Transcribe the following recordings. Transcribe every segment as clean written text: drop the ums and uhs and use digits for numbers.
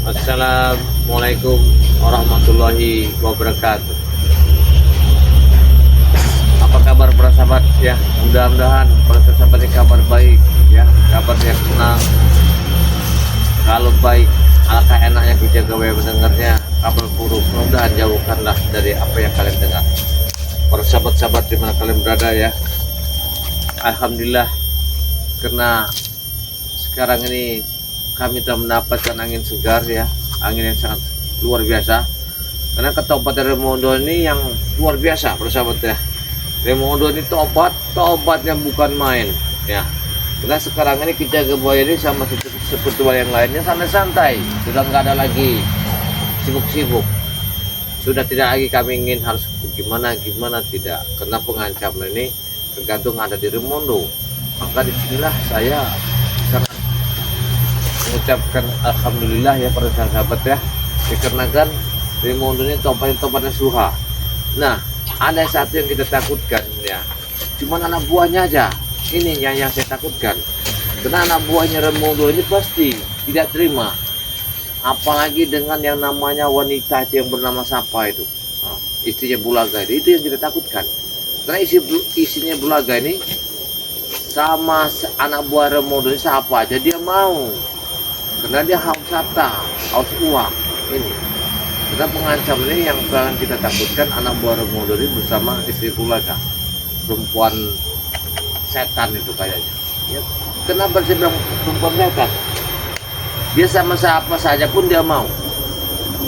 Assalamualaikum warahmatullahi wabarakatuh. Apa kabar para sahabat ya? Mudah-mudahan para sahabat ini kabar baik ya, kabar yang senang. Kalau baik, alangkah enaknya kita gawe mendengarnya. Kabar buruk, mudah-mudahan jauhkanlah dari apa yang kalian dengar. Para sahabat-sahabat di mana kalian berada ya. Alhamdulillah, karena sekarang ini kami telah mendapatkan angin segar ya, angin yang sangat luar biasa. Karena ketobat Remondo ini yang luar biasa, persahabat ya. Remondo ini tobatnya bukan main ya. Karena sekarang ini kita Buaya ini sama seperti yang lainnya santai-santai, sudah nggak ada lagi sibuk-sibuk. Sudah tidak lagi kami ingin harus gimana tidak, karena pengancaman ini tergantung ada di Remondo. Maka disinilah saya sangat mengucapkan alhamdulillah ya para sahabat ya, dikarenakan Remondo ini tobatnya suha. Nah, ada satu yang kita takutkan ya, cuman anak buahnya aja ini yang saya takutkan. Karena anak buahnya Remondo ini pasti tidak terima, apalagi dengan yang namanya wanita itu yang bernama siapa itu, istrinya Bulaga itu yang kita takutkan. Karena isinya Bulaga ini sama anak buah Remondo ini siapa aja dia mau, karena dia haus harta, haus uang ini. Karena pengancam ini yang akan kita takutkan anak buah Remondo ini bersama istri Bulaga, perempuan setan itu kayaknya ya. Kenapa saya bilang perempuan setan? Dia sama siapa saja pun dia mau.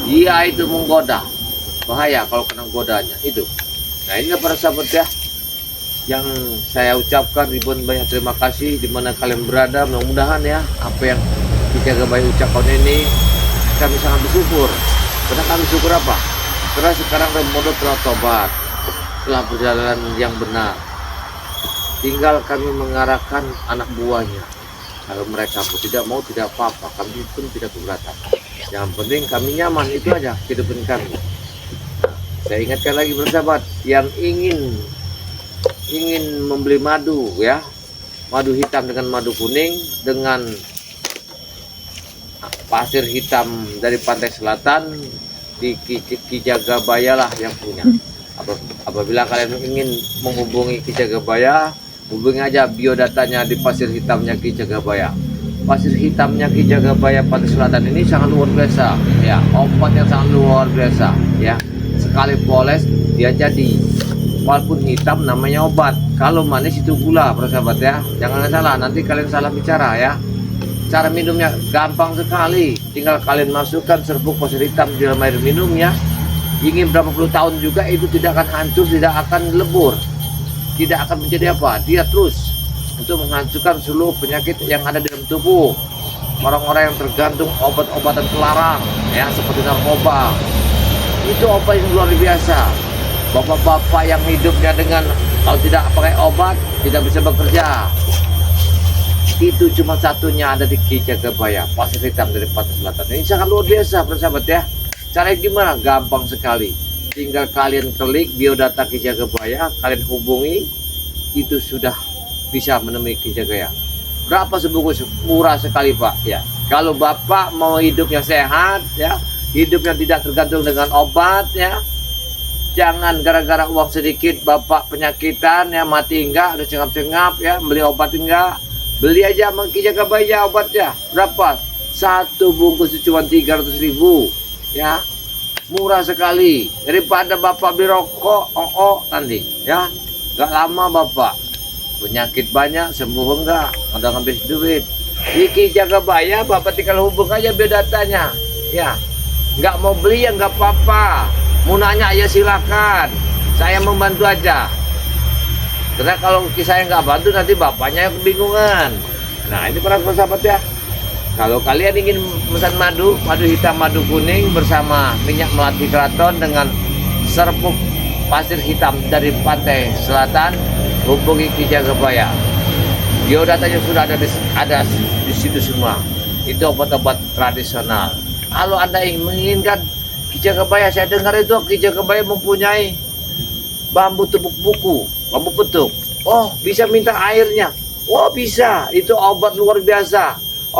Dia itu menggoda, bahaya kalau kena godanya itu. Nah, ini para sahabat ya, yang saya ucapkan ribuan banyak terima kasih di mana kalian berada. Mudah-mudahan ya apa yang kita Buaya ucapkan ini kami sangat bersyukur. Karena kami syukur apa? Karena sekarang Remondo telah tobat, telah berjalan yang benar. Tinggal kami mengarahkan anak buahnya. Kalau mereka pun tidak mau, tidak apa-apa, kami pun tidak keberatan. Yang penting kami nyaman, itu aja kehidupan kami. Nah, saya ingatkan lagi bersahabat yang ingin membeli madu ya, madu hitam dengan madu kuning dengan pasir hitam dari pantai selatan di Kijagabaya lah yang punya. Apabila kalian ingin menghubungi Kijagabaya, hubungi aja biodatanya di pasir hitamnya Kijagabaya. Pasir hitamnya Kijagabaya pantai selatan ini sangat luar biasa ya, obat yang sangat luar biasa ya. Sekali poles dia jadi, walaupun hitam namanya obat, kalau manis itu gula persahabat ya. Jangan salah, nanti kalian salah bicara ya. Cara minumnya gampang sekali, tinggal kalian masukkan serbuk pasir hitam di dalam air minum ya. Ingin berapa puluh tahun juga itu tidak akan hancur, tidak akan lebur, tidak akan menjadi apa, dia terus untuk menghancurkan seluruh penyakit yang ada di dalam tubuh orang-orang yang tergantung obat-obatan terlarang ya, seperti narkoba. Itu obat yang luar biasa. Bapak-bapak yang hidupnya dengan kalau tidak pakai obat tidak bisa bekerja, itu cuma satunya ada di Kijagabaya, pasir hitam dari pantai selatan. Ini sangat luar biasa persahabat ya. Caranya gimana? Gampang sekali, tinggal kalian klik biodata Kijagabaya, kalian hubungi, itu sudah bisa menemui Kijagabaya. Berapa sebungkus? Murah sekali pak ya. Kalau bapak mau hidupnya sehat ya, hidupnya tidak tergantung dengan obat ya, jangan gara-gara uang sedikit bapak penyakitan ya, mati enggak, udah cengap-cengap ya, beli obat enggak. Beli aja sama Kijagabaya obatnya. Berapa? Satu bungkus itu cuma 300.000 ya. Murah sekali. Daripada bapak beli rokok nanti ya. Gak lama bapak penyakit banyak, sembuh enggak, ada habis duit. Di Kijagabaya bapak tinggal hubung aja biodatanya ya. Nggak mau beli ya nggak apa-apa, mau nanya ya silakan, saya membantu aja. Karena kalau saya nggak bantu nanti bapaknya yang kebingungan. Nah ini para sahabat ya, kalau kalian ingin pesan madu hitam, madu kuning bersama minyak melati keraton dengan serbuk pasir hitam dari pantai selatan, hubungi Kijagabaya. Biodatanya sudah ada di situ semua. Itu obat-obat tradisional. Kalau anda ingin menginginkan Kijagabaya, saya dengar itu Kijagabaya mempunyai bambu tepuk buku, bambu petuk. Oh, bisa minta airnya. Oh, bisa. Itu obat luar biasa.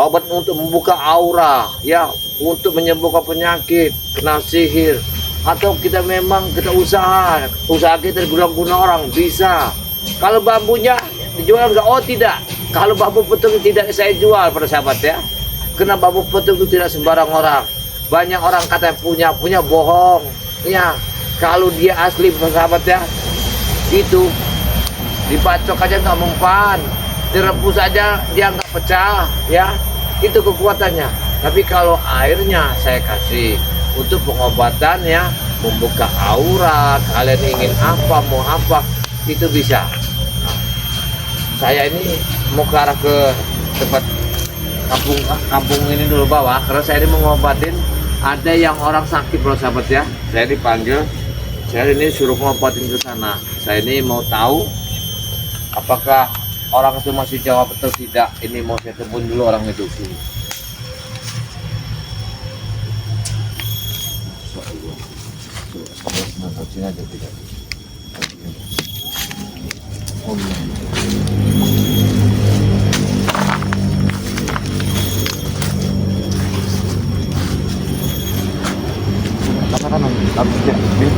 obat untuk membuka aura, ya, untuk menyembuhkan penyakit, kena sihir, atau kita memang kita usaha kita guna orang bisa. Kalau bambunya dijual enggak? Oh tidak. Kalau bambu petung tidak saya jual pada sahabat ya. Karena bambu petung itu tidak sembarang orang. Banyak orang kata punya bohong. Ya, kalau dia asli sahabat ya, itu dibacok aja nggak mempan, direbus aja dia nggak pecah, ya itu kekuatannya. Tapi kalau airnya saya kasih untuk pengobatan ya, membuka aura, kalian ingin apa mau apa itu bisa. Nah, saya ini mau ke arah ke tempat kampung ini dulu bawah, karena saya ini mengobatin ada yang orang sakit bro sahabat ya. Saya dipanggil, saya ini suruh ngobatin ke sana. Saya ini mau tahu apakah orang itu masih jawab atau tidak. Ini mau saya temuin dulu orang itu sini.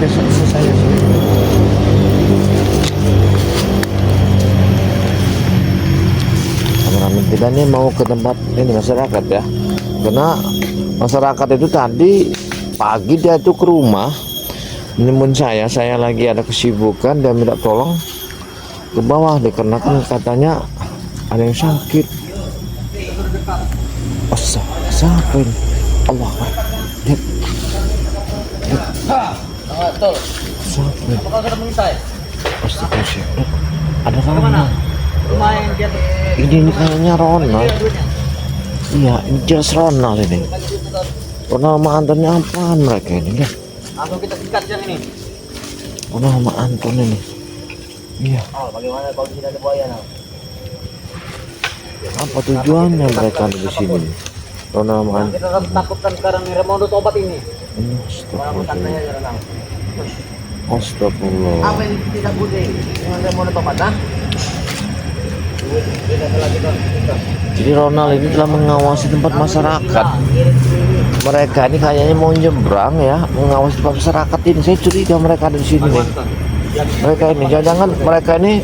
Besok selesai kita nih mau ke tempat ini masyarakat ya, karena masyarakat itu tadi pagi dia itu ke rumah menemuin saya lagi ada kesibukan, dia minta tolong ke bawah dikarenakan katanya ada yang sakit. Siapa ini? Allah, lihat. Siapa ini? Astagfirullah, ada mana? Ini kayaknya Ronald. Iya, ini jelas Ronald ini. Ronald sama Antonnya apaan mereka ini? Lihat. Langsung kita sikat yang ini. Ronald sama Anton ini. Iya. Oh, bagaimana kalau di sini ada buaya nah? Apa tujuannya mereka di sini? Ronald sama Anton. Kita takutkan sekarang nih Remondo tobat ini. Astagfirullah. Astagfirullah. Apa yang tidak boleh dengan Remondo tobat nah? Jadi Ronald ini telah mengawasi tempat masyarakat. Mereka ini kayaknya mau nyebrang ya, mengawasi tempat masyarakat ini. Saya curiga mereka ada di sini nih. Mereka ini, jangan-jangan mereka ini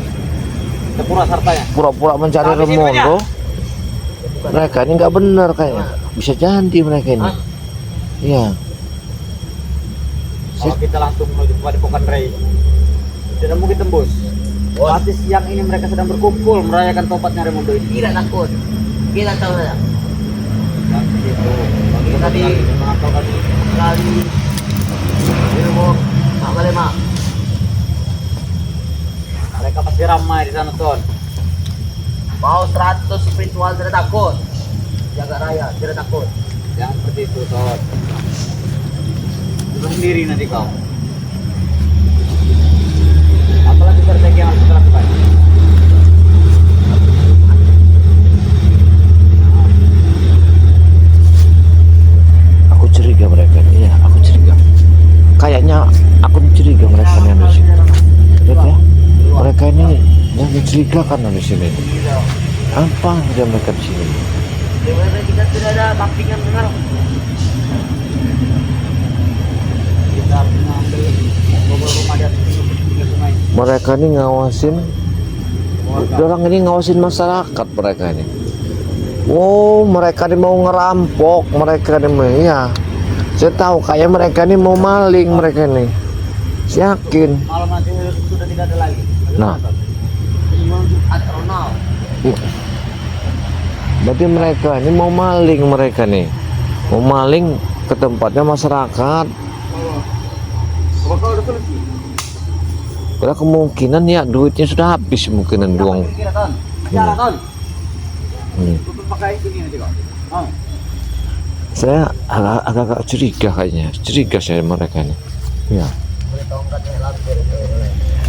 pura-pura mencari Remondo. Mereka ini nggak benar kayaknya. Bisa jadi mereka ini. Iya. Kalau kita langsung menuju ke Padepokan Rei, tidak mungkin tembus. Berarti siang ini mereka sedang berkumpul merayakan tobatnya Remondo ini. Tidak takut. Kita tahu ya. Begitu. Bagi tadi mengakal kami sekali. Ilmu lema. Mereka pasti ramai di sana Ton. Mau 100 spiritual tidak takut. Jaga raya tidak takut. Jangan seperti itu Ton. Coba sendiri nanti kau. Apalagi strategi yang harus kita lakukan? Aku curiga mereka, iya aku curiga. Kayaknya aku curiga mereka yang di sini. Lihat ya, mereka ini yang mencurigakan di sini. Apa saja mereka di sini? Bagaimana kita tidak ada baktinya benar? Kita harus mengambil bobol rumah di atas sungai. Mereka ini ngawasin, orang ini ngawasin masyarakat mereka ini. Oh, mereka ini mau ngerampok, mereka ini ya. Saya tahu kayak mereka ini mau maling mereka ini. Saya yakin. Malam nanti sudah tidak ada lagi. Nah, Ronald. berarti mereka ini mau maling mereka nih. Mau maling ke tempatnya masyarakat. Apakah udah selesai? Karena kemungkinan ya duitnya sudah habis kemungkinan doang. Kira Ton. Bicara Ton. Hmm. Pakai ini nanti kok. Oh. Saya agak curiga kayaknya. Curiga saya mereka ini. Ya.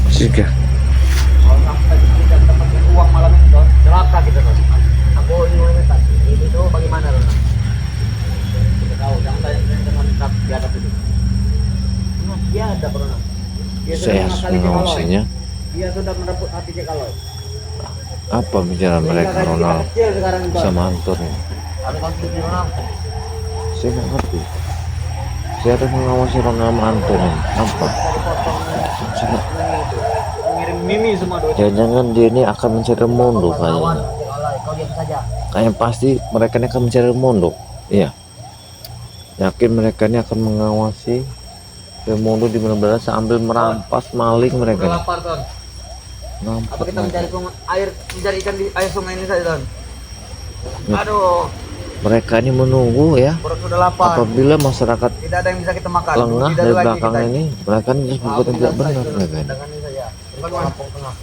Curiga. Kalau sampai kita dapatkan uang malam ini Ton, celaka kita Ton. Aku ini kan. Ini tuh bagaimana Ton? Kita tahu jangan tanya dengan tak biadab itu. Dia ada pernah. Saya harus mengawasinya. Dia sudah merebut hati Cekaloy. Apa bicara mereka Ronald sama Anton ini? Kami kasih di Ronald. Saya nggak ngerti. Saya harus mengawasi Ronald sama Anton ini. Apa? Dari potong Saya- itu. Mengirim mimi semua doa. Jangan-jangan dia ini akan mencari Mondo kayaknya. Kau diam saja. Kayaknya pasti mereka ini akan mencari Mondo. Iya. Yakin mereka ini akan mengawasi Mondo di mana-mana sambil merampas maling mereka. Udah lapar Ton. Nampak Apa kita mereka. mencari ikan di air sungai ini saja Ton? Ya. Aduh, Mereka ini menunggu ya. perut sudah lapar. Apabila masyarakat Tidak ada yang bisa kita makan. lengah Tidak dari lagi belakang kita. ini, mereka ini harus berbuat yang tidak benar mereka ini. Dengan ini saja. Bagaimana? Kampung tengah.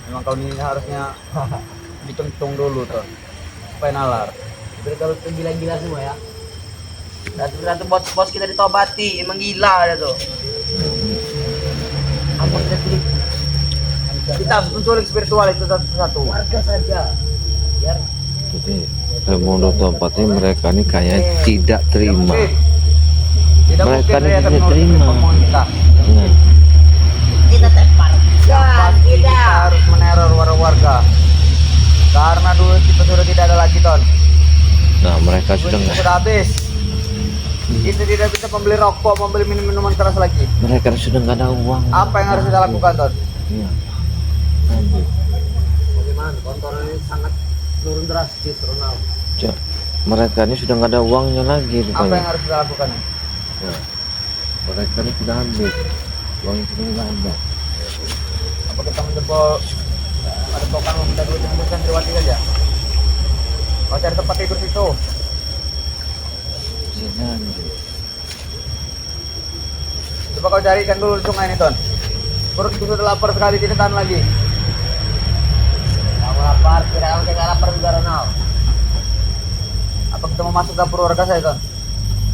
Memang kau ini harusnya dicentung dulu Ton, supaya nalar. Jadi kalau itu gila-gila semua ya. Satu-satu bos-bos kita ditobati, emang gila ada tuh. Apa kita pilih? Kita harus menculik spiritual itu satu-satu. Warga saja. Biar Jadi Mondo tempat ini mereka ini kayak tidak terima. Tidak Mereka mungkin ini dia akan tidak menurut terima. omongan kita. Nah, Kita tepar. Pasti kita harus meneror warga. Karena duit kita sudah tidak ada lagi Ton. nah mereka Duit sudah kita nggak. sudah habis. Kita tidak bisa membeli rokok, membeli minuman keras lagi. Mereka sudah nggak ada uang. Apa yang harus kita lakukan Ton? Iya. Lanjut. Bagaimana? Kontoran ini sangat turun drastis Ronald. Ja- Mereka ini sudah nggak ada uangnya lagi Apa yang rupanya. harus kita lakukan? Ya. Mereka ini sudah habis. Uang sudah nggak ada. Apa kita menjebol ada tokan minta duit yang bukan Triwati saja? Kau cari tempat tidur situ. Bisa jadi. Coba kau carikan dulu di sungai ini Ton. Perut itu sudah lapar sekali, tidak tahan lagi. Kamu lapar, tidak kamu lapar juga Ronald. Apa kita mau masuk dapur warga saya Ton?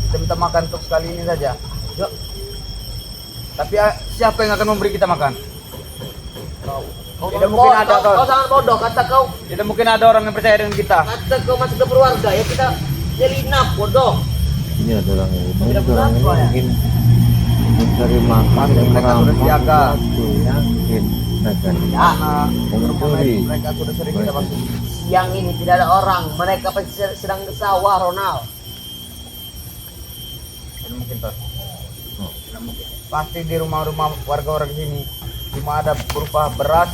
Kita minta makan untuk sekali ini saja. Yuk. Tapi siapa yang akan memberi kita makan? Tidak mungkin ada Ton. Kau sangat bodoh, kata kau. Tidak mungkin ada orang yang percaya dengan kita. Kata kau masuk ke keluarga ya kita nyelinap bodoh. Ini adalah orang ini Tidak benar, orang ini Pak, ya? mungkin mencari makan Pasti dan mereka sudah merampas siaga. sesuatu. Yakin mereka ini. Karena Mencuri. mereka sudah sering kita masuk. Siang ini tidak ada orang, mereka pasti sedang ke sawah Ronald. Tidak mungkin Ton. Oh. Tidak mungkin. Pasti di rumah-rumah warga-warga sini cuma ada berupa beras,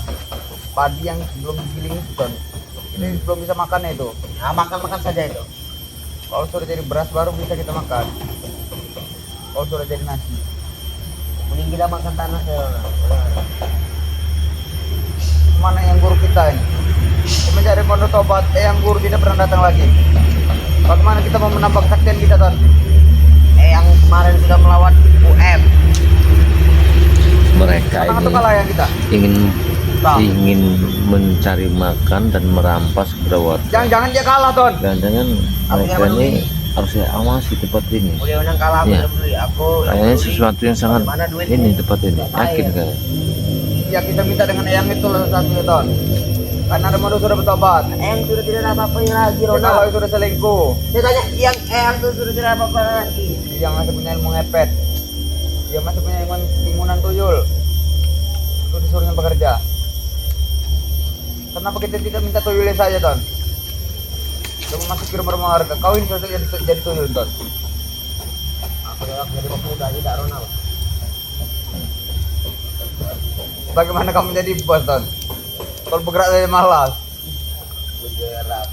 padi yang belum digiling itu Ton. Ini belum bisa makannya itu. Nah, makan-makan saja itu. Kalau sudah jadi beras baru bisa kita makan. Kalau sudah jadi nasi. Mending kita makan tanah ya Ronald. Mana yang guru kita ini? Kita mencari pondok tobat, yang guru tidak pernah datang lagi. Bagaimana kita mau menambah kesaktian kita Ton? Yang kemarin sudah melawan UM. Mereka Menang atau ini kalah yang kita? ingin Nah. ingin mencari makan dan merampas kedaulatan. Jangan-jangan dia kalah Ton. Jangan-jangan mereka ini harus saya awasi tempat ini. Udah menang kalah Iya. aku beli. Aku Kayaknya sesuatu yang sangat Mana duitnya? ini tempat ini. Yakin kan? Ya kita minta dengan yang itu lah satu Ton. Karena Ramadan sudah bertobat. yang sudah tidak ada apa-apa lagi Dia kalau Ronald. sudah selingkuh, Dia tanya yang itu sudah tidak ada apa-apa lagi. dia masih punya ilmu ngepet. Dia masih punya ilmu timunan tuyul. Itu disuruhnya bekerja. Kenapa kita tidak minta tuyulnya saja Ton? Kita memasuki rumah-rumah warga. Kau ini cocok jadi tuyul Ton. Aku udah jadi pemuda tidak Ronald. Bagaimana kamu jadi bos Ton? Kalau bergerak saja malas. Bergerak.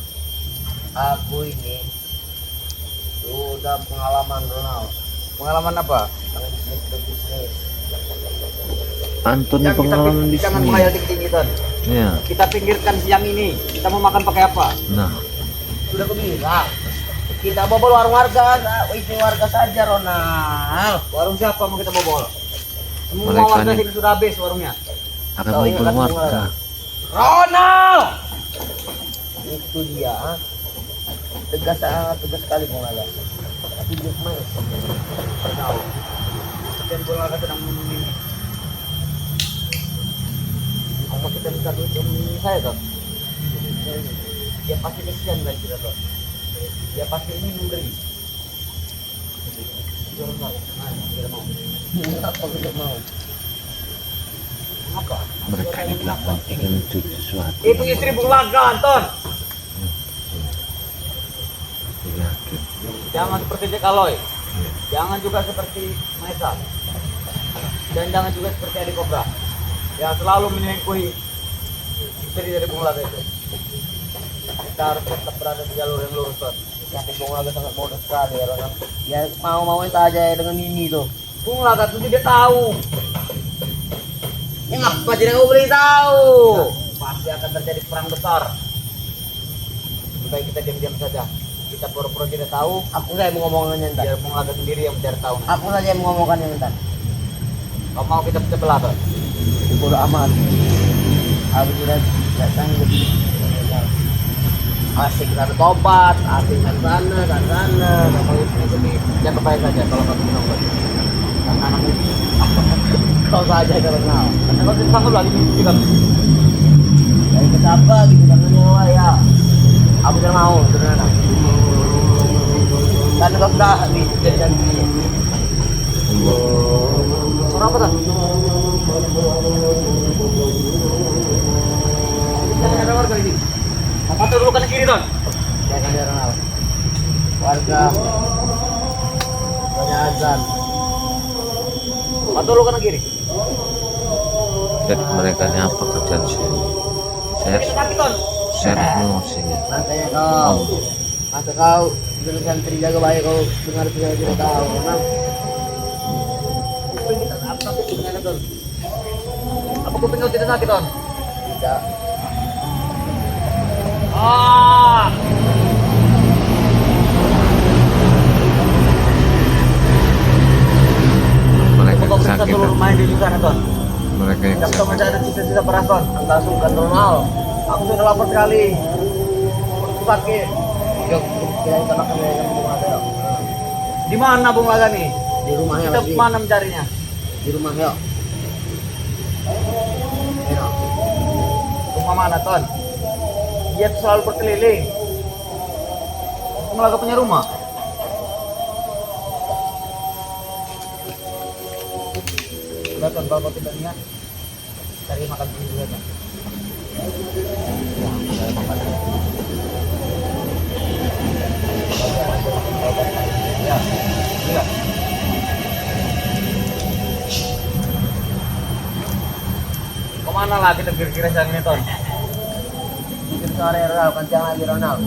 Aku ini sudah pengalaman Ronald. Pengalaman apa? Bisnis. Anton ini Yang kita pengalaman di jangan sini. menghayal tinggi Ton. Ya. Kita pinggirkan siang ini. Kita mau makan pakai apa? Nah, Sudah aku bilang. Kita bobol warung warga, isi warga saja Ronald. Warung siapa mau kita bobol? Semua Mereka warga nih. sini sudah habis warungnya. akan Oh, iya, mengumpul kan, warga. Ronald! Itu dia. Tegas tegas sekali pengalas. Tapi dia main. Tahu. Dan bola sedang minum ini. Apa kita minta duit yang saya kan? Dia pasti kesian kan kita tuh. Dia pasti ini memberi. Ronald. Tidak mau. Apa tidak mau? Apa? Mereka di belakang ingin mencuri sesuatu. Itu istri Bung Laga, Anton. Yakin. Jangan seperti Jack Aloy. Jangan juga seperti Maesa. Dan jangan juga seperti Adi Kobra. Yang selalu menyelingkuhi istri dari Bung Laga itu. Kita harus tetap berada di jalur yang lurus, Ton. Tapi Bung Laga sangat bodoh sekali ya kan. Ya mau-mauin saja dengan Mimi tuh. Bung Laga itu dia tahu. Ya ngapa tidak kau beritahu? Pasti akan terjadi perang besar. Supaya kita diam-diam saja. Kita pura-pura tidak tahu. Aku saja mau ngomongnya entar. Biar Bung Laga sendiri yang mencari tahu. Aku saja yang mau ngomongnya entar. Kau mau kita pecah belah, Ton? Bodoh amat. Aku tidak sanggup. Asik sana tobat, asik sana. Kalau itu sedih, jangan kebayang saja kalau kau tidak tahu. Karena anakmu Kau saja kalau kenal. karena kau tidak sanggup lagi mimpi kan. Dari betapa gitu jangan nyawa ya. Aku tidak mau sebenarnya. Karena kau sudah jadi janji. Orang apa tuh? Jangan ada warga ini. Apa tuh dulu kanan kiri, Ton? Jangan kenal. Warga banyak azan. Apa tuh dulu kanan kiri? Dan mereka ini apa kerjaan sini? Saya Kaki, Ton. harus mengusirnya. Makanya kau, masa kau dulu santri jaga baik kau dengar tidak tahu memang. Kuping kita apa kupingnya, Ton? Apa kuping kau tidak sakit, Ton? Tidak. Ah! Mereka Kau periksa sakit. seluruh rumah yang di sana, Ton. Mereka yang Tidak tahu sakit. masih ada sisa-sisa beras, Ton. Langsung kan normal. Aku sudah lapar sekali. Aku sakit. Yuk, kita kita makan dari yang rumah ada. Di mana Bung Laga nih? Di rumahnya Kita masih. mana mencarinya? Di rumah yuk. Enak. Rumah mana, Ton? Dia tuh selalu berkeliling. Bung Laga punya rumah. Udah, Ton, bapak kita niat cari makan dulu ya, Ton. Ya, cari makan. Ya, iya. Kemana lagi kita kira-kira siang ini, Ton? Bikin sore Ronald, kencang lagi Ronald.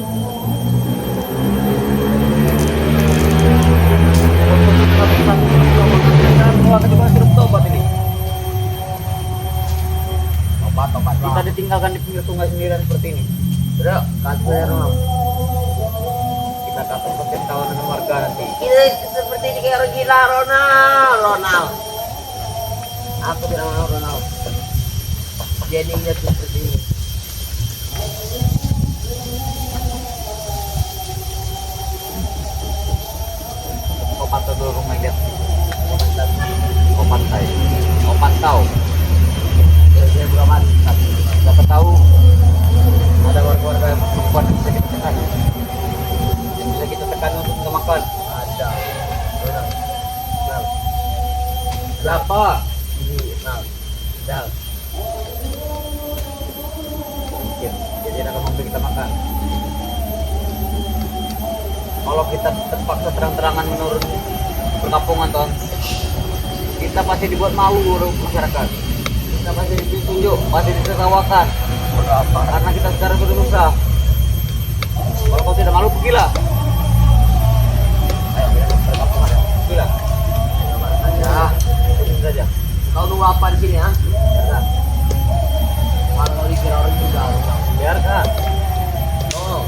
Keluarga juga suruh tobat ini. Tobat Kita ditinggalkan di pinggir sungai sendirian seperti ini. Bro, kasih ya Ronald. Kita takut pakai kawan dengan warga nanti. Kita seperti ini kayak orang gila Ronald. Aku tidak mau Ronald. Jadi lihat seperti ini. Kau pantau dulu rumah lihat. Kau pantai. Kau pantau. Kira-kira berapa mantap. Siapa tahu ada warga-warga yang perempuan yang bisa kita tekan. Yang bisa kita tekan untuk kita makan. Ada. Ronald. Ronald. Siapa? Ini Ronald. Ronald. Mungkin. Jadi akan memberi kita makan. Kalau kita terpaksa terang-terangan menurut perkampungan, Ton, kita pasti dibuat malu oleh masyarakat. Kita pasti ditunjuk, pasti ditertawakan. Karena kita sekarang sudah susah. Kalau kau tidak malu, pergilah. Ayo, kita ke perkampungan ya. Pergilah. Ya, itu saja. Kau nunggu apa di sini ya? Biarkan. Kalau dikira orang juga Ronald. Biarkan. Oh.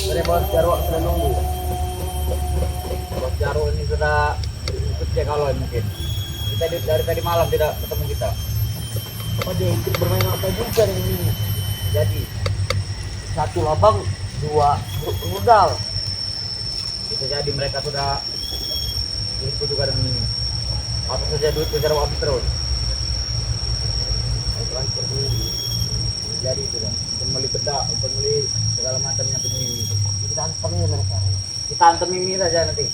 Dari bos jarwo sudah nunggu. Bos Jarwo ini sudah ikut cek kalau mungkin. Kita dari tadi malam tidak ketemu kita. Oh dia ikut bermain apa juga dengan ini. Jadi Satu lubang, dua rudal. bisa jadi mereka sudah ikut juga dengan ini. Atau saja duit kejar habis terus. Transfer ini. Jadi sudah pembeli bedak, pembeli segala macamnya pembeli. Kita antarnya mereka. Kita hantam mimi saja nanti.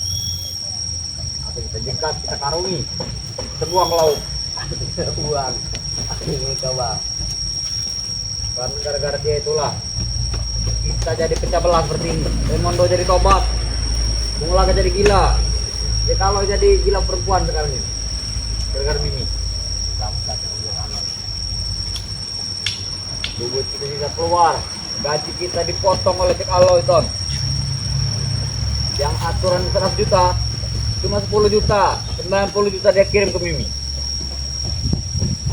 Atau kita jengkat, kita karungi, kita buang ke laut. uang. Ini coba. Karena gara-gara dia itulah kita jadi pecah belah seperti ini. Raimondo jadi tobat. Bung Laga jadi gila. Dia kalau jadi gila perempuan sekarang ini. Gara-gara Mimi. Sampai duit kita bisa keluar, gaji kita dipotong oleh Cek Aloy Ton. Yang aturan 100 juta cuma 10 juta, 90 juta dia kirim ke Mimi.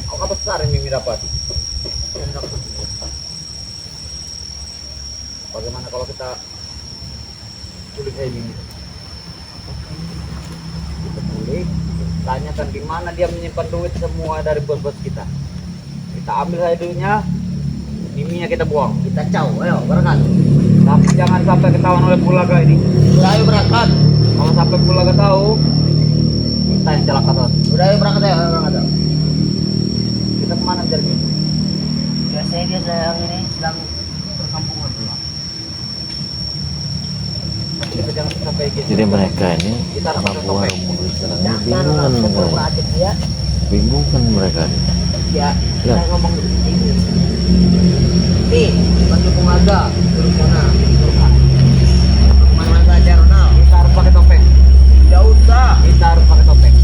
Apa besar yang Mimi dapat? Bagaimana kalau kita culik Mimi? Kita culik, tanyakan di mana dia menyimpan duit semua dari bos-bos kita. Kita ambil saja duitnya, Miminya kita buang. Kita caw, ayo berangkat. Tapi jangan sampai ketahuan oleh Pulaga ini. Udah ayo berangkat. Kalau sampai Pulaga tahu, kita yang celaka Ton. Udah ayo berangkat ayo berangkat. Kita kemana mencari Mimi? Biasanya dia sedang ini sedang perkampungan dulu. Kita jangan sampai gitu. Jadi mereka ini Kita harus karena pakai keluar topeng. mundur sekarang Jangan bingungan langsung mereka. beracet dia. Bingungan mereka ini. Ya, Ya. kita ngomong ini. Nih, bagi pengaga turun sana. Turun. Mana saja Ronald. Kita harus pakai topeng. Tidak usah. Kita harus pakai topeng.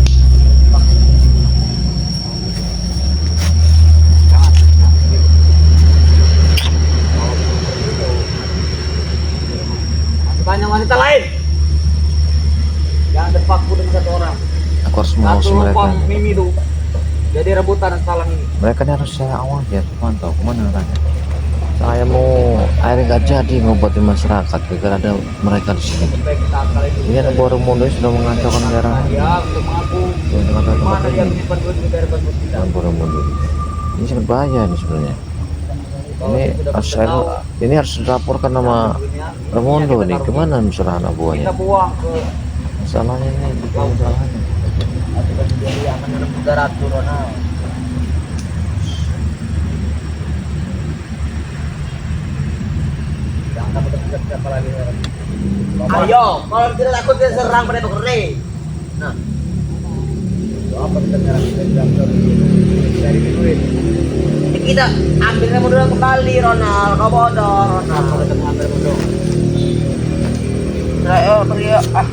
Jangan. Masih banyak wanita lain. Jangan terpaku dengan satu orang. Aku harus mengawasi Satu mereka. lubang Mimi itu jadi rebutan salang ini. Mereka ini harus saya awasi ya, pantau kemana arahnya. Saya mau air nggak jadi ngobatin masyarakat gara ada mereka di sini. Supaya kita akal itu. Ini anak Boro Mundo sudah mengacaukan daerah. Dia untuk mengaku Untuk kata tempat mana dia ini. menyimpan duit di daerah bos kita. Anak Boro Mundo. Ini sangat bahaya nih sebenarnya. Kalau Ini dia sudah harus tahu, ini harus dilaporkan sama duitnya, Ramondo kita nih. taruh. Kemana misalnya anak buahnya? Kita buang ke Masalahnya ini bukan masalahnya. Akibat dia akan ada udara Ronald. yang dapat siapa lagi. Ayo, kalau tidak takut dia serang pada pekerja. Nah, Apa kita nyerang kita bilang dari duit. ini kita ambilnya modal kembali Ronald. Kau bodoh Apa Ronald. kita mengambil bodoh? Ayo pergi ah.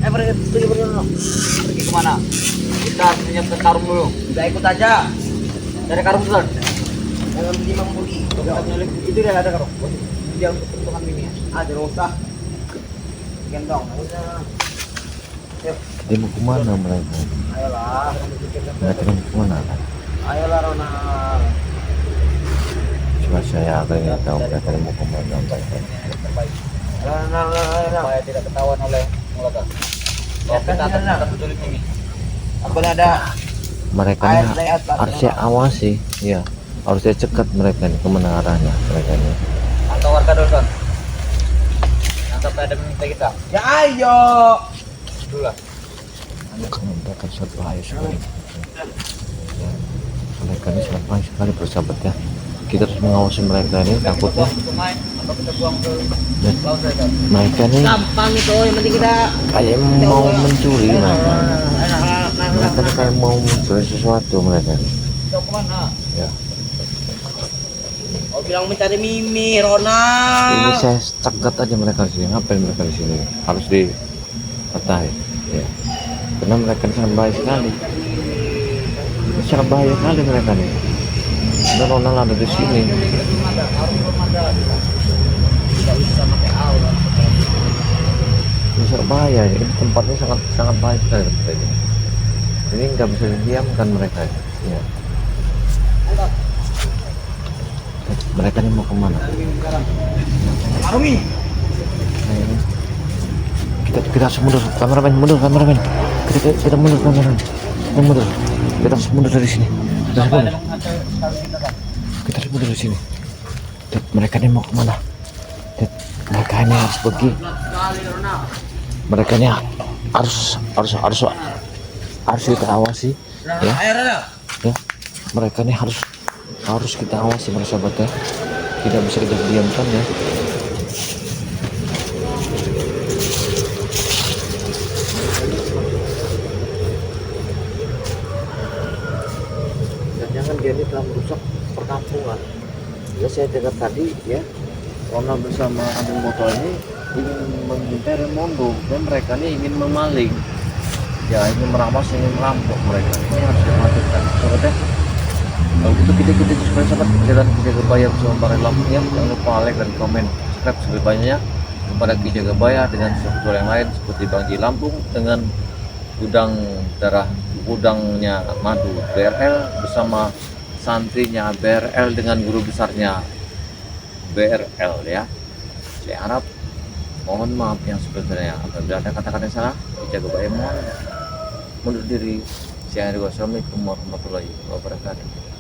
Pergi Ronald. Pergi kemana? Kita harus menyiapkan karung dulu. Udah ikut aja. Dari karung dulu. Jangan beli membuli. Kita menyulik itu dia ada karung. Dia untuk peruntungan Mimi. Ah, tidak usah. Gendong. Dia mau kemana mereka? Ayolah. Mereka mau kemana? Ayolah Ronald. Coba saya akhirnya tahu mereka mau kemana. Ronald. Supaya tidak ketahuan oleh Mulaga. Ya, Kalau kita kan, akan menculik Mimi. Aku ada Mereka air ini dari atas. harus saya awasi, ya. Harus saya cekat mereka ini kemana arahnya mereka ini. Atau warga dulu kan. Yang sampai ada meminta kita. Ya ayo. Dulu lah. Karena mereka sangat bahaya sekali. Ya. Mereka ini sangat bahaya sekali bersahabat ya. Kita harus mengawasi mereka ini Kita takutnya buang ke sungai atau kita buang ke ya, laut saja. mereka ini Gampang itu, yang penting kita kayak mau mencuri mereka. Nah, Mereka ini kayak mau mencuri sesuatu mereka. Kita kemana? Ya. Oh bilang mencari Mimi, Ini Ronald. saya cekat aja mereka di sini. Ngapain mereka di sini? Harus dipatahin. Ya. Karena mereka ini sangat bahaya sekali. Ini sangat bahaya sekali mereka nih. Dan Ronald ada di sini. Belum ada, harus belum ada. Tidak bisa pakai alat. Ini sangat bahaya. Ini tempatnya sangat sangat bahaya sekali tempat ini. Ini nggak bisa didiamkan mereka. Ya. Mereka ini mau kemana? Arumi. Nah, ini. Kita harus mundur. Kameramen mundur, kameramen. Kita mundur, kameramen. Kita mundur. Kita harus mundur dari sini. Kita harus mundur. Kita harus mundur dari sini. Lihat, mereka ini mau kemana? Lihat, mereka ini harus pergi. Mereka ini harus kita awasi. Ya, ya. Mereka ini harus kita awasi, para sahabat ya. Tidak bisa kita diamkan ya. lingkungan. Ya saya dengar tadi ya, Rona bersama Agung Motor ini ingin mengintai Raimondo dan mereka ini ingin memaling. Ya ingin merampas, ingin merampok mereka. Ini harus dimatikan. Sobatnya, kalau gitu kita supaya sahabat jalan Kijaga Baya bersama para lampunya. Jangan lupa like dan komen, subscribe sebanyak-banyaknya kepada Kijaga Baya dengan struktur yang lain seperti Bangji Lampung dengan gudangnya madu BRL bersama santrinya BRL dengan guru besarnya BRL ya. Saya harap mohon maaf yang sebenarnya apabila ada kata-kata yang salah. Kijaga Baya mohon mundur diri. Assalamualaikum warahmatullahi wabarakatuh.